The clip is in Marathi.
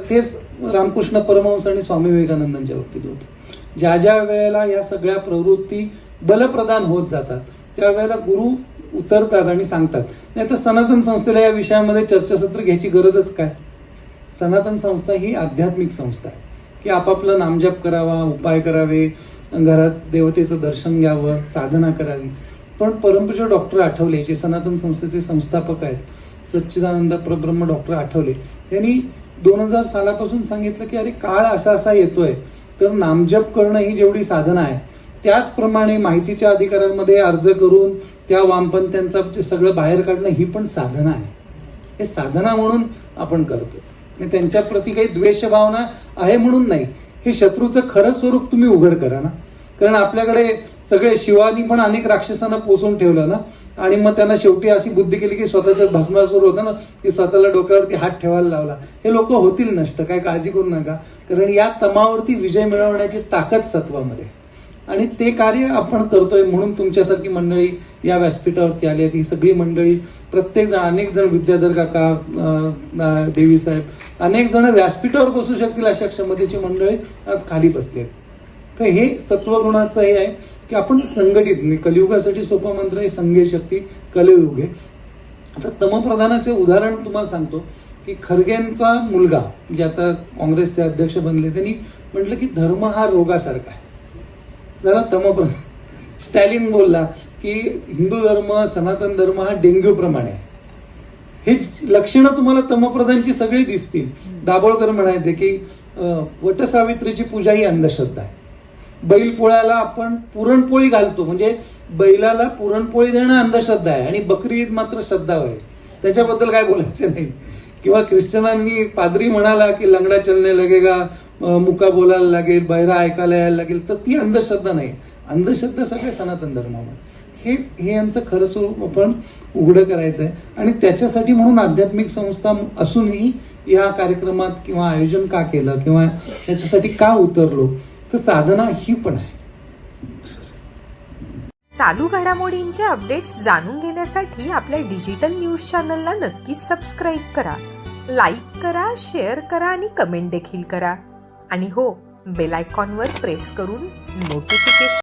तेच रामकृष्ण परमहंस आणि स्वामी विवेकानंदांच्या बाबतीत होतं. ज्या ज्या वेळेला या सगळ्या प्रवृत्ती बलप्रदान होत जातात त्यावेळेला गुरु उतरतात आणि सांगतात. नाही तर सनातन संस्थेला या विषयामध्ये चर्चासत्र घ्यायची गरजच काय. सनातन संस्था ही आध्यात्मिक संस्था आहे की आपापलं नामजप करावा, उपाय करावे, घरात देवतेचं दर्शन घ्यावं, साधना करावी. पण परमपूज्य डॉक्टर आठवले जे सनातन संस्थेचे संस्थापक आहेत, सच्चिदानंद परब्रह्म डॉक्टर आठवले, त्यांनी 2000 सालापासून सांगितलं की अरे काळ असा असा येतोय तर नामजप करणं ही जेवढी साधना आहे त्याचप्रमाणे माहितीच्या अधिकारांमध्ये अर्ज करून त्या वामपंथ्यांचा सगळं बाहेर काढणं ही पण साधना आहे. हे साधना म्हणून आपण करतो. त्यांच्या प्रती काही द्वेष भावना आहे म्हणून नाही. हे शत्रूचं खरं स्वरूप तुम्ही उघड करा ना. कारण आपल्याकडे सगळे शिवानी पण अनेक राक्षसांना पोसून ठेवलं ना आणि मग त्यांना शेवटी अशी बुद्धी केली की स्वतःच्या भस्मासूर होतं ना की स्वतःला डोक्यावरती हात ठेवायला लावला. हे लोक होतील नष्ट, काय काळजी करू नका. कारण या तमावरती विजय मिळवण्याची ताकद सत्वामध्ये आणि ते कार्य आपण करतोय म्हणून तुमच्यासारखी मंडळी या व्यासपीठावरती आली आहेत. ही सगळी मंडळी प्रत्येक जण, अनेक जण विद्याधर काका, देवी साहेब, अनेक जण व्यासपीठावर बसू शकतील अशा क्षमतेची मंडळी आज खाली बसली आहेत. तर हे सत्वगुणाचं हे आहे की आपण संघटित, कलियुगासाठी सोपा मंत्र आहे संघे शक्ती कलियुग आहे. आता तमप्रधानाचे उदाहरण तुम्हाला सांगतो की खरगेंचा मुलगा जे आता काँग्रेसचे अध्यक्ष बनले त्यांनी म्हटलं की धर्म हा रोगासारखा आहे. जरा तमप्रधान. स्टॅलिन बोलला की हिंदू धर्म, सनातन धर्म हा डेंग्यू प्रमाणे आहे. हे लक्षणं तुम्हाला तमप्रधानची सगळी दिसतील. दाभोळकर म्हणायचे की वटसावित्रीची पूजा ही अंधश्रद्धा आहे. बैलपोळ्याला आपण पुरणपोळी घालतो म्हणजे बैलाला पुरणपोळी देणं अंधश्रद्धा आहे आणि बकरी ईद मात्र श्रद्धा आहे. त्याच्याबद्दल काय बोलायचं नाही. किंवा ख्रिश्चनांनी पादरी म्हणाला की लंगडा चलने लगेगा, मुका बोलायला लागेल, बहिरा ऐकायला यायला लागेल, तर ती अंधश्रद्धा नाही. अंधश्रद्धा सगळे सनातन धर्मामध्ये. हे यांचं खरं स्वरूप आपण उघडं करायचं आहे आणि त्याच्यासाठी म्हणून आध्यात्मिक संस्था असूनही या कार्यक्रमात किंवा आयोजन का केलं किंवा याच्यासाठी का उतरलो, तर साधना ही पण आहे. चालू घडामोडींचे अपडेट्स जाणून घेण्यासाठी आपल्या डिजिटल न्यूज चॅनलला नक्कीच सबस्क्राईब करा, लाईक करा, शेअर करा आणि कमेंट देखील करा. आणि हो, बेल आयकॉनवर प्रेस करून नोटिफिकेशन